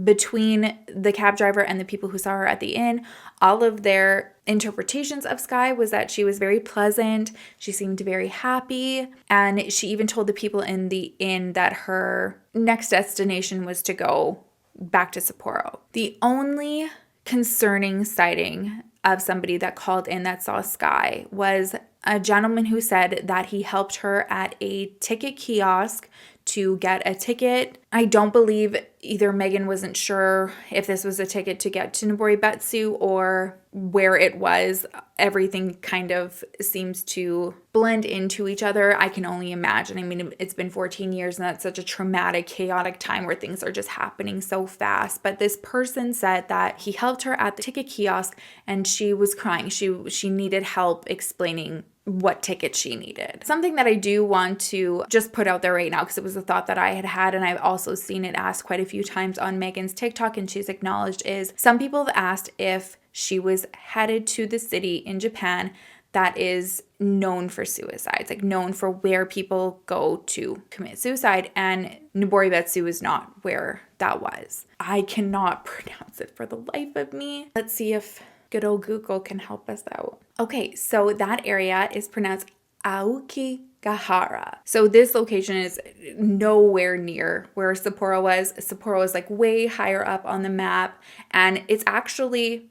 between the cab driver and the people who saw her at the inn, all of their interpretations of Skye was that she was very pleasant, she seemed very happy, and she even told the people in the inn that her next destination was to go back to Sapporo. The only concerning sighting of somebody that called in that saw Skye was a gentleman who said that he helped her at a ticket kiosk to get a ticket. I don't believe either Megan wasn't sure if this was a ticket to get to Noboribetsu or where it was. Everything kind of seems to blend into each other. I can only imagine. I mean, it's been 14 years and that's such a traumatic, chaotic time where things are just happening so fast. But this person said that he helped her at the ticket kiosk and she was crying. She needed help explaining what ticket she needed. Something that I do want to just put out there right now, because it was a thought that I had, and I've also seen it asked quite a few times on Megan's TikTok, and she's acknowledged, is some people have asked if she was headed to the city in Japan that is known for suicides, like known for where people go to commit suicide, and Noboribetsu is not where that was. I cannot pronounce it for the life of me. Let's see if good old Google can help us out. Okay, so that area is pronounced Aokigahara. So this location is nowhere near where Sapporo was. Sapporo is like way higher up on the map, and it's actually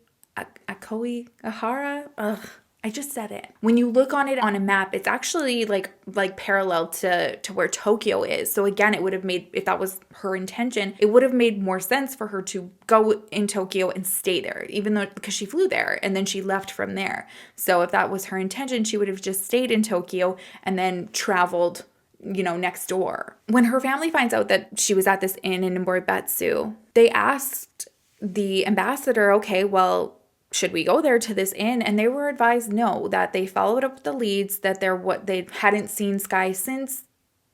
Aokigahara. I just said it. When you look on it on a map, it's actually like parallel to where Tokyo is. So again, it would have made, if that was her intention, it would have made more sense for her to go in Tokyo and stay there, even though because she flew there and then she left from there. So if that was her intention, she would have just stayed in Tokyo and then traveled, next door. When her family finds out that she was at this inn in Noboribetsu, they asked the ambassador, okay, well, should we go there to this inn? And they were advised no, that they followed up with the leads, that they hadn't seen Skye since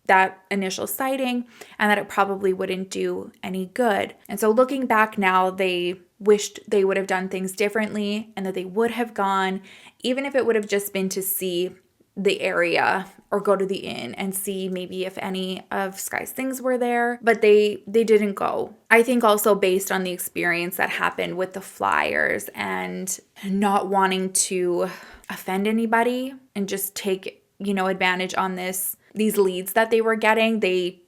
that initial sighting, and that it probably wouldn't do any good. And so looking back now, they wished they would have done things differently and that they would have gone, even if it would have just been to see the area or go to the inn and see maybe if any of Skye's things were there, but they didn't go. I think also based on the experience that happened with the flyers and not wanting to offend anybody and just take, advantage on these leads that they were getting, they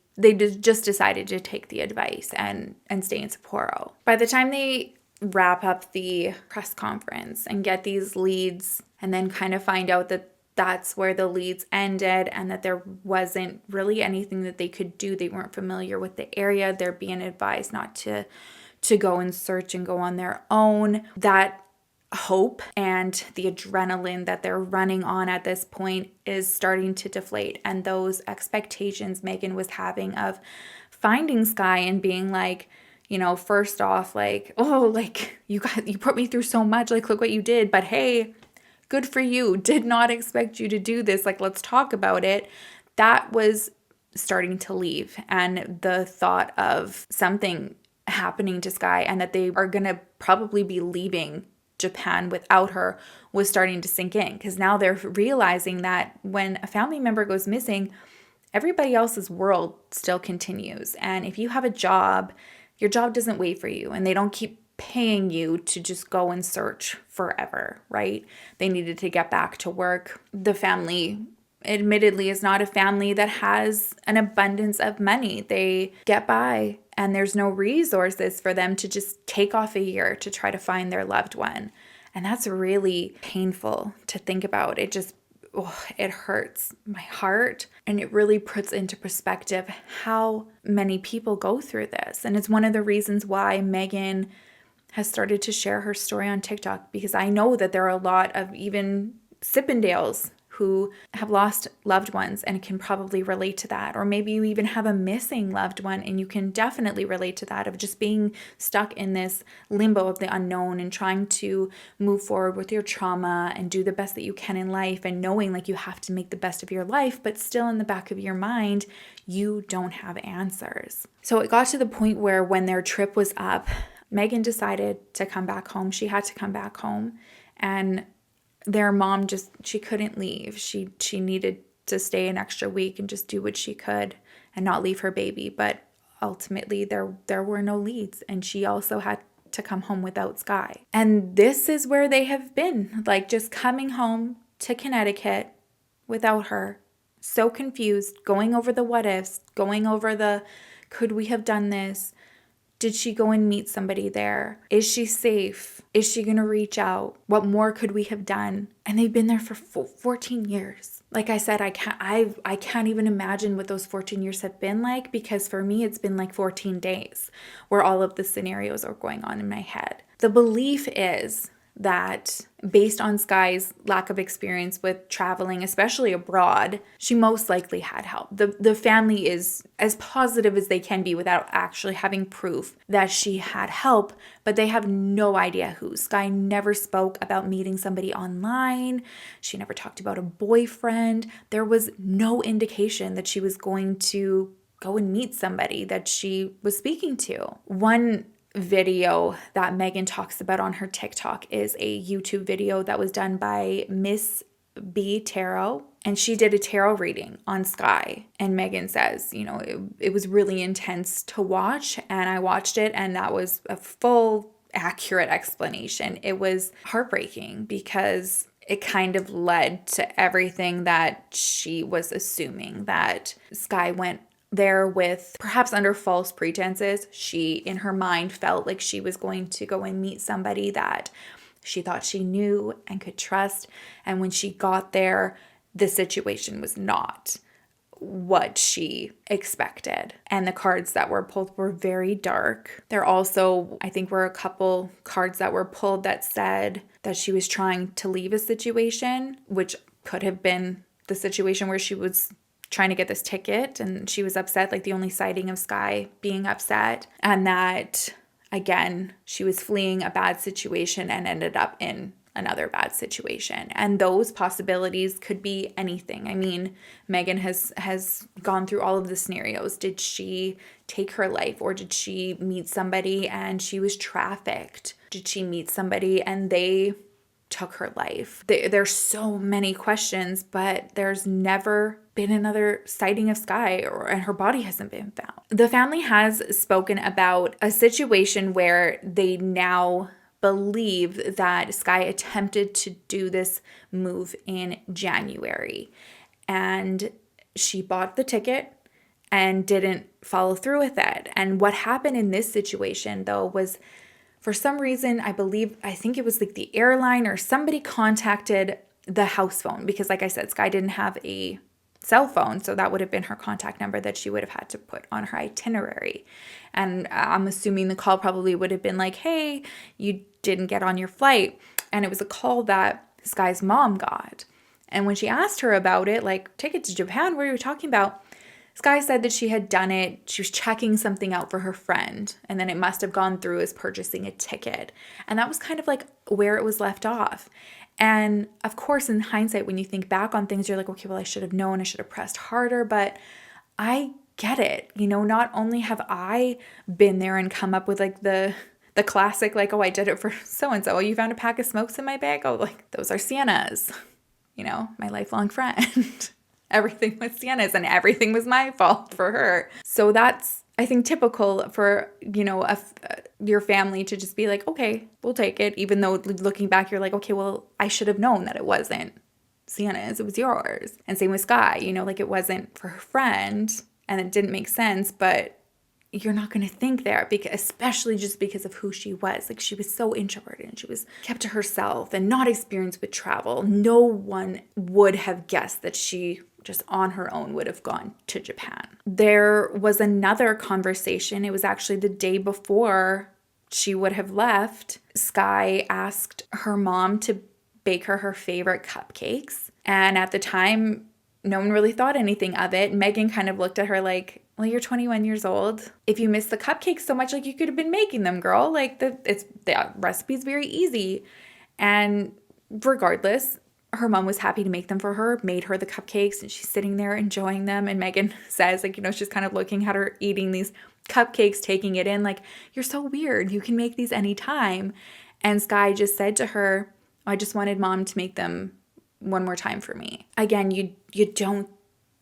just decided to take the advice and stay in Sapporo. By the time they wrap up the press conference and get these leads and then kind of find out that that's where the leads ended and that there wasn't really anything that they could do. They weren't familiar with the area. They're being advised not to go and search and go on their own. That hope and the adrenaline that they're running on at this point is starting to deflate. And those expectations Megan was having of finding Skye and being like, first off, like, oh, like you put me through so much, like, look what you did. But hey, good for you. Did not expect you to do this. Like, let's talk about it. That was starting to leave. And the thought of something happening to Skye and that they are going to probably be leaving Japan without her was starting to sink in. Because now they're realizing that when a family member goes missing, everybody else's world still continues. And if you have a job, your job doesn't wait for you. And they don't keep paying you to just go and search forever, right? They needed to get back to work. The family, admittedly, is not a family that has an abundance of money. They get by and there's no resources for them to just take off a year to try to find their loved one. And that's really painful to think about. It just, it hurts my heart. And it really puts into perspective how many people go through this. And it's one of the reasons why Megan has started to share her story on TikTok, because I know that there are a lot of even Sippendales who have lost loved ones and can probably relate to that. Or maybe you even have a missing loved one and you can definitely relate to that, of just being stuck in this limbo of the unknown and trying to move forward with your trauma and do the best that you can in life, and knowing like you have to make the best of your life, but still in the back of your mind, you don't have answers. So it got to the point where when their trip was up, Megan decided to come back home. She had to come back home, and their mom she couldn't leave. She needed to stay an extra week and just do what she could and not leave her baby. But ultimately there were no leads, and she also had to come home without Skye. And this is where they have been, like just coming home to Connecticut without her. So confused, going over the what ifs, going over the could we have done this? Did she go and meet somebody there? Is she safe? Is she going to reach out? What more could we have done? And they've been there for 14 years. Like I said, I can't even imagine what those 14 years have been like, because for me, it's been like 14 days where all of the scenarios are going on in my head. The belief is that based on Skye's lack of experience with traveling, especially abroad, she most likely had help. The family is as positive as they can be without actually having proof that she had help, but they have no idea who. Skye never spoke about meeting somebody online. She never talked about a boyfriend. There was no indication that she was going to go and meet somebody that she was speaking to. One video that Megan talks about on her TikTok is a YouTube video that was done by Miss B Tarot, and she did a tarot reading on Skye. And Megan says, it was really intense to watch, and I watched it, and that was a full, accurate explanation. It was heartbreaking because it kind of led to everything that she was assuming, that Skye went there with perhaps under false pretenses. She, in her mind, felt like she was going to go and meet somebody that she thought she knew and could trust. And when she got there, the situation was not what she expected. And the cards that were pulled were very dark. There also, I think, were a couple cards that were pulled that said that she was trying to leave a situation, which could have been the situation where she was trying to get this ticket and she was upset, like the only sighting of Skye being upset, and that again she was fleeing a bad situation and ended up in another bad situation. And those possibilities could be anything. I mean, Megan has gone through all of the scenarios. Did she take her life, or did she meet somebody and she was trafficked? Did she meet somebody and they took her life? There's so many questions, but there's never been another sighting of Skye, and her body hasn't been found. The family has spoken about a situation where they now believe that Skye attempted to do this move in January, and she bought the ticket and didn't follow through with it. And what happened in this situation, though, was for some reason, I think it was like the airline or somebody contacted the house phone, because like I said, Skye didn't have a cell phone, so that would have been her contact number that she would have had to put on her itinerary. And I'm assuming the call probably would have been like, hey, you didn't get on your flight. And it was a call that Skye's mom got. And when she asked her about it, like, ticket to Japan, what are you talking about? Skye said that she had done it. She was checking something out for her friend, and then it must have gone through as purchasing a ticket. And that was kind of like where it was left off. And of course, in hindsight, when you think back on things, you're like, okay, well, I should have known, I should have pressed harder. But I get it. Not only have I been there and come up with like the classic, like, oh, I did it for so-and-so. Oh, you found a pack of smokes in my bag? Oh, like, those are Sienna's, my lifelong friend. Everything was Sienna's and everything was my fault for her. So that's, I think, typical for, your family to just be like, okay, we'll take it. Even though looking back, you're like, okay, well, I should have known that it wasn't Sienna's, it was yours. And same with Skye, like it wasn't for her friend and it didn't make sense, but you're not going to think there, because especially just because of who she was. Like, she was so introverted and she was kept to herself and not experienced with travel. No one would have guessed that she just on her own would have gone to Japan. There was another conversation. It was actually the day before she would have left. Skye asked her mom to bake her favorite cupcakes. And at the time, no one really thought anything of it. Megan kind of looked at her like, well, you're 21 years old. If you miss the cupcakes so much, like, you could have been making them, girl. Like, the recipe's very easy. And regardless, her mom was happy to make them for her, made her the cupcakes, and she's sitting there enjoying them. And Megan says, like, she's kind of looking at her eating these cupcakes, taking it in, like, you're so weird. You can make these anytime. And Skye just said to her, I just wanted mom to make them one more time for me. Again, you don't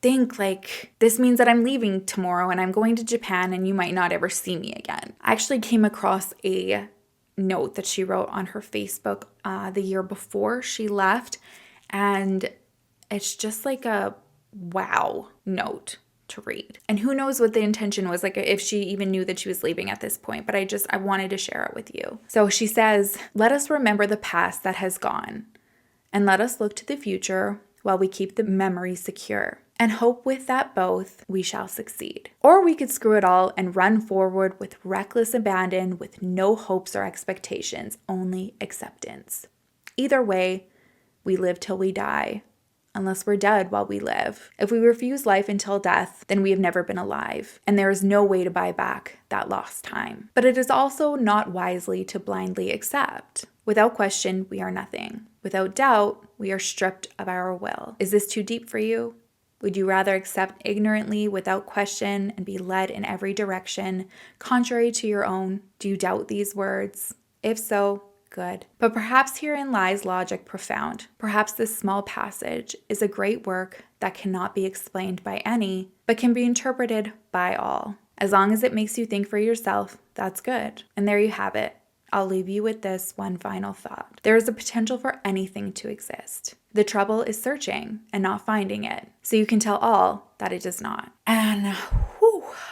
think like, this means that I'm leaving tomorrow and I'm going to Japan and you might not ever see me again. I actually came across a note that she wrote on her Facebook the year before she left, and it's just like a wow note to read. And who knows what the intention was, like if she even knew that she was leaving at this point, but I wanted to share it with you. So she says, let us remember the past that has gone, and let us look to the future while we keep the memory secure, and hope with that both we shall succeed. Or we could screw it all and run forward with reckless abandon, with no hopes or expectations, only acceptance. Either way, we live till we die, unless we're dead while we live. If we refuse life until death, then we have never been alive, and there is no way to buy back that lost time. But it is also not wisely to blindly accept. Without question, we are nothing. Without doubt, we are stripped of our will. Is this too deep for you? Would you rather accept ignorantly without question and be led in every direction, contrary to your own? Do you doubt these words? If so, good. But perhaps herein lies logic profound. Perhaps this small passage is a great work that cannot be explained by any, but can be interpreted by all. As long as it makes you think for yourself, that's good. And there you have it. I'll leave you with this one final thought. There is a potential for anything to exist. The trouble is searching and not finding it. So you can tell all that it does not. And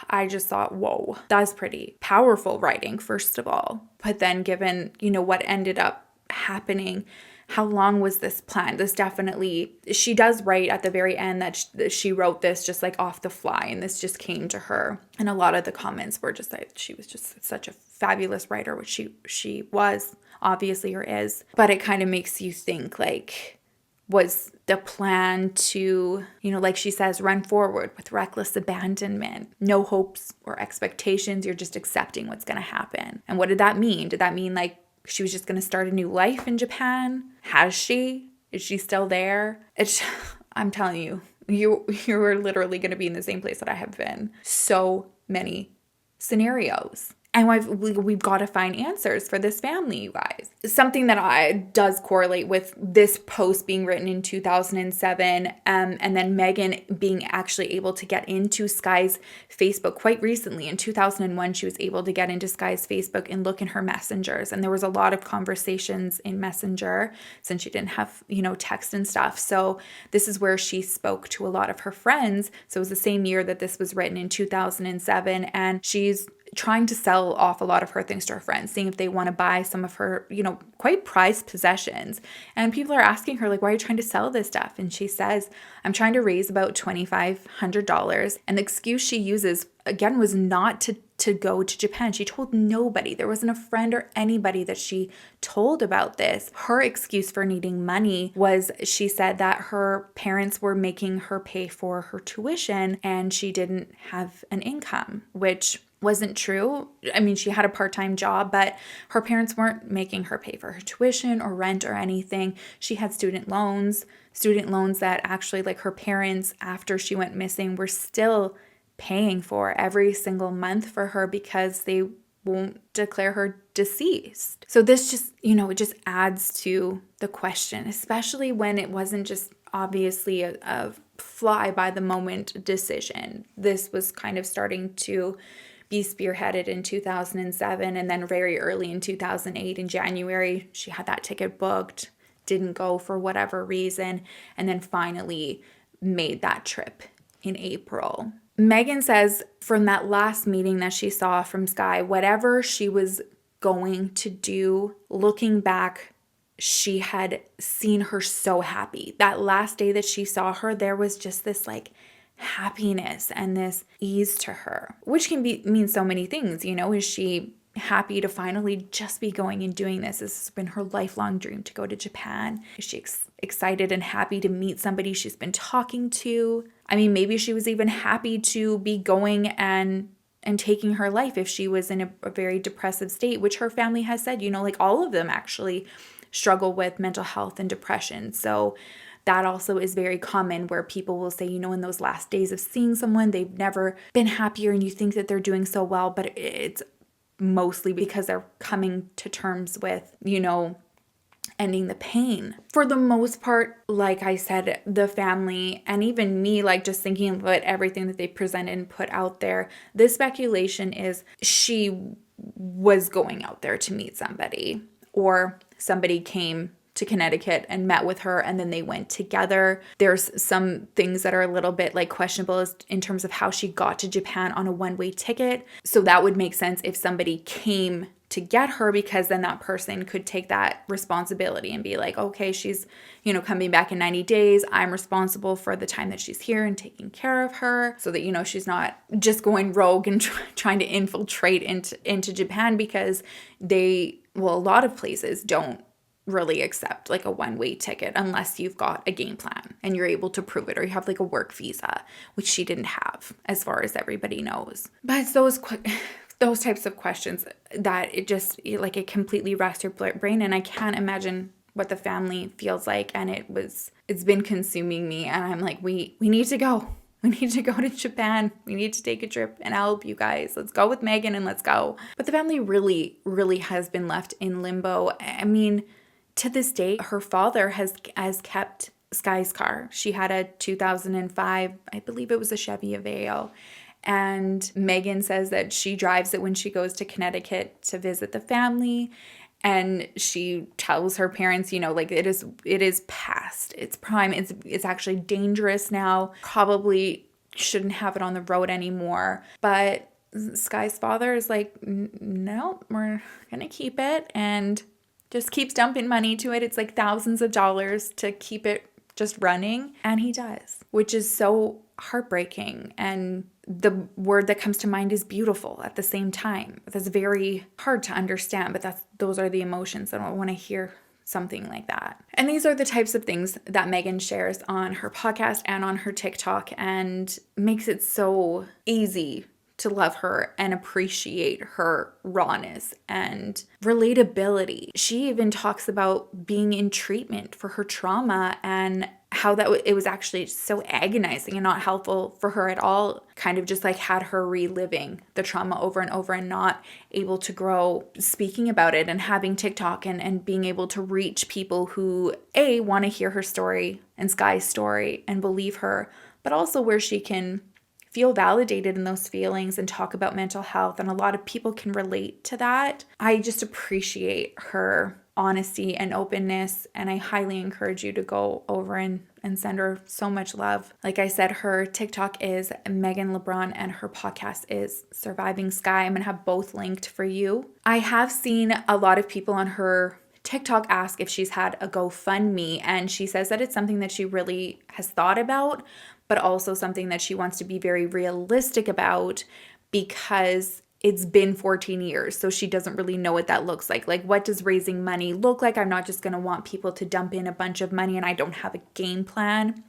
I just thought, whoa, that's pretty powerful writing, first of all. But then given, what ended up happening, how long was this planned? This definitely, she does write at the very end that she wrote this just like off the fly, and this just came to her. And a lot of the comments were just that she was just such a fabulous writer, which she was, obviously, or is. But it kind of makes you think, like, was the plan to, like she says, run forward with reckless abandonment, no hopes or expectations, you're just accepting what's going to happen. And what did that mean? Did that mean like she was just going to start a new life in Japan? Has she? Is she still there? I'm telling you, you're literally going to be in the same place that I have been. So many scenarios. And we've got to find answers for this family, you guys. Something that does correlate with this post being written in 2007, and then Megan being actually able to get into Skye's Facebook quite recently. In 2001, she was able to get into Skye's Facebook and look in her messengers. And there was a lot of conversations in Messenger since she didn't have, text and stuff. So this is where she spoke to a lot of her friends. So it was the same year that this was written in 2007. And she's trying to sell off a lot of her things to her friends, seeing if they want to buy some of her, quite prized possessions. And people are asking her, like, why are you trying to sell this stuff? And she says, I'm trying to raise about $2,500. And the excuse she uses, again, was not to go to Japan. She told nobody. There wasn't a friend or anybody that she told about this. Her excuse for needing money was, she said that her parents were making her pay for her tuition and she didn't have an income, which wasn't true. I mean, she had a part-time job, but her parents weren't making her pay for her tuition or rent or anything. She had student loans that actually, like, her parents, after she went missing, were still paying for every single month for her because they won't declare her deceased. So this just, it just adds to the question, especially when it wasn't just obviously a fly by the moment decision. This was kind of starting to be spearheaded in 2007, and then very early in 2008 in January, she had that ticket booked, didn't go for whatever reason, and then finally made that trip in April. Megan says from that last meeting that she saw from Skye, whatever she was going to do, looking back, she had seen her so happy. That last day that she saw her, there was just this like happiness and this ease to her, which can mean so many things. Is she happy to finally just be going and doing this? This has been her lifelong dream to go to Japan. Is she excited and happy to meet somebody she's been talking to? I mean, maybe she was even happy to be going and taking her life if she was in a very depressive state, which her family has said, like all of them actually struggle with mental health and depression. So that also is very common, where people will say, in those last days of seeing someone, they've never been happier and you think that they're doing so well, but it's mostly because they're coming to terms with, ending the pain. For the most part, like I said, the family and even me, like just thinking about everything that they presented and put out there, the speculation is she was going out there to meet somebody, or somebody came to Connecticut and met with her and then they went together. There's some things that are a little bit like questionable in terms of how she got to Japan on a one-way ticket. So that would make sense if somebody came to get her, because then that person could take that responsibility and be like, okay, she's, coming back in 90 days. I'm responsible for the time that she's here and taking care of her, so that, she's not just going rogue and trying to infiltrate into Japan, because a lot of places don't really accept like a one-way ticket unless you've got a game plan and you're able to prove it, or you have like a work visa, which she didn't have, as far as everybody knows. But it's those types of questions that it completely racks your brain, and I can't imagine what the family feels like. And it's been consuming me, and I'm like, we need to go. We need to go to Japan. We need to take a trip and I'll help you guys. Let's go with Megan and let's go. But the family really, really has been left in limbo. I mean, to this day, her father has kept Skye's car. She had a 2005, I believe it was a Chevy Aveo. And Megan says that she drives it when she goes to Connecticut to visit the family. And she tells her parents, like it is past its prime. It's actually dangerous now. Probably shouldn't have it on the road anymore. But Skye's father is like, no, we're going to keep it, and just keeps dumping money to it. It's like thousands of dollars to keep it just running. And he does, which is so heartbreaking. And the word that comes to mind is beautiful at the same time. That's very hard to understand, but those are the emotions that I want to hear something like that. And these are the types of things that Megan shares on her podcast and on her TikTok, and makes it so easy to love her and appreciate her rawness and relatability. She even talks about being in treatment for her trauma and how it was actually so agonizing and not helpful for her at all. Kind of just like had her reliving the trauma over and over and not able to grow speaking about it, and having TikTok and being able to reach people who want to hear her story and Skye's story and believe her, but also where she can feel validated in those feelings and talk about mental health. And a lot of people can relate to that. I just appreciate her honesty and openness, and I highly encourage you to go over and send her so much love. Like I said, her TikTok is Megan LeBron and her podcast is Surviving Skye. I'm going to have both linked for you. I have seen a lot of people on her TikTok ask if she's had a GoFundMe, and she says that it's something that she really has thought about, but also something that she wants to be very realistic about, because it's been 14 years. So she doesn't really know what that looks like. Like, what does raising money look like? I'm not just going to want people to dump in a bunch of money and I don't have a game plan.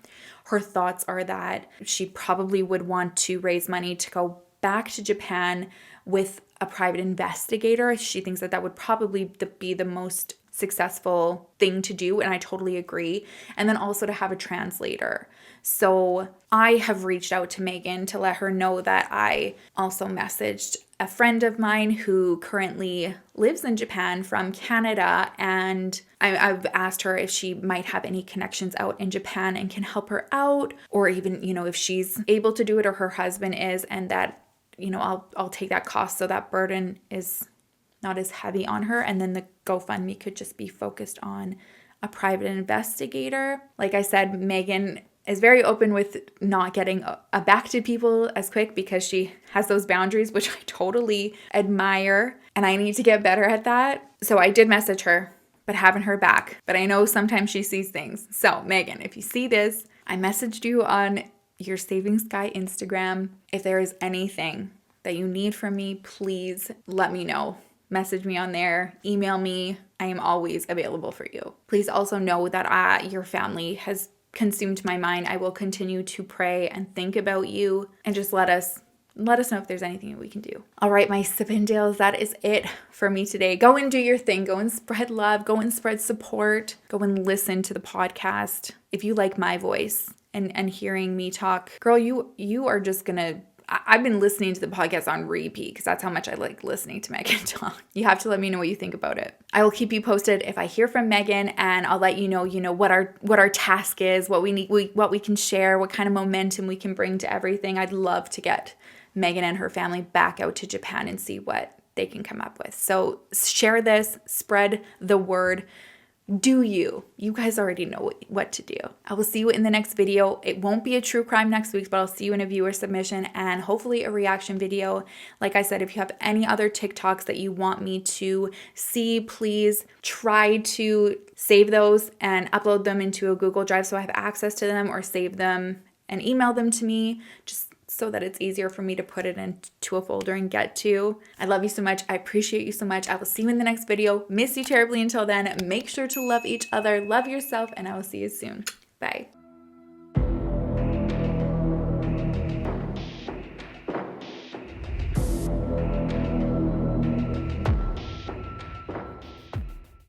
Her thoughts are that she probably would want to raise money to go back to Japan with a private investigator. She thinks that would probably be the most successful thing to do, and I totally agree. And then also to have a translator. So I have reached out to Megan to let her know that I also messaged a friend of mine who currently lives in Japan from Canada, and I've asked her if she might have any connections out in Japan and can help her out, or even, if she's able to do it or her husband is, and that, I'll take that cost so that burden is not as heavy on her. And then the GoFundMe could just be focused on a private investigator. Like I said, Megan is very open with not getting back to people as quick because she has those boundaries, which I totally admire. And I need to get better at that. So I did message her, but haven't heard back. But I know sometimes she sees things. So Megan, if you see this, I messaged you on your Saving Skye Instagram. If there is anything that you need from me, please let me know. Message me on there, email me. I am always available for you. Please also know that your family has consumed my mind. I will continue to pray and think about you, and just let us know if there's anything that we can do. All right, my Sippendales, that is it for me today. Go and do your thing. Go and spread love. Go and spread support. Go and listen to the podcast. If you like my voice and hearing me talk, girl, you are just gonna... I've been listening to the podcast on repeat because that's how much I like listening to Megan talk. You have to let me know what you think about it. I will keep you posted if I hear from Megan, and I'll let you know what our task is, what we need, what we can share, what kind of momentum we can bring to everything. I'd love to get Megan and her family back out to Japan and see what they can come up with. So share this, spread the word. Do you guys already know what to do. I will see you in the next video. It won't be a true crime next week, but I'll see you in a viewer submission and hopefully a reaction video. Like I said, if you have any other TikToks that you want me to see, please try to save those and upload them into a Google Drive so I have access to them, or save them and email them to me, just so that it's easier for me to put it into a folder and get to. I love you so much. I appreciate you so much. I will see you in the next video. Miss you terribly until then. Make sure to love each other, love yourself, and I will see you soon. Bye.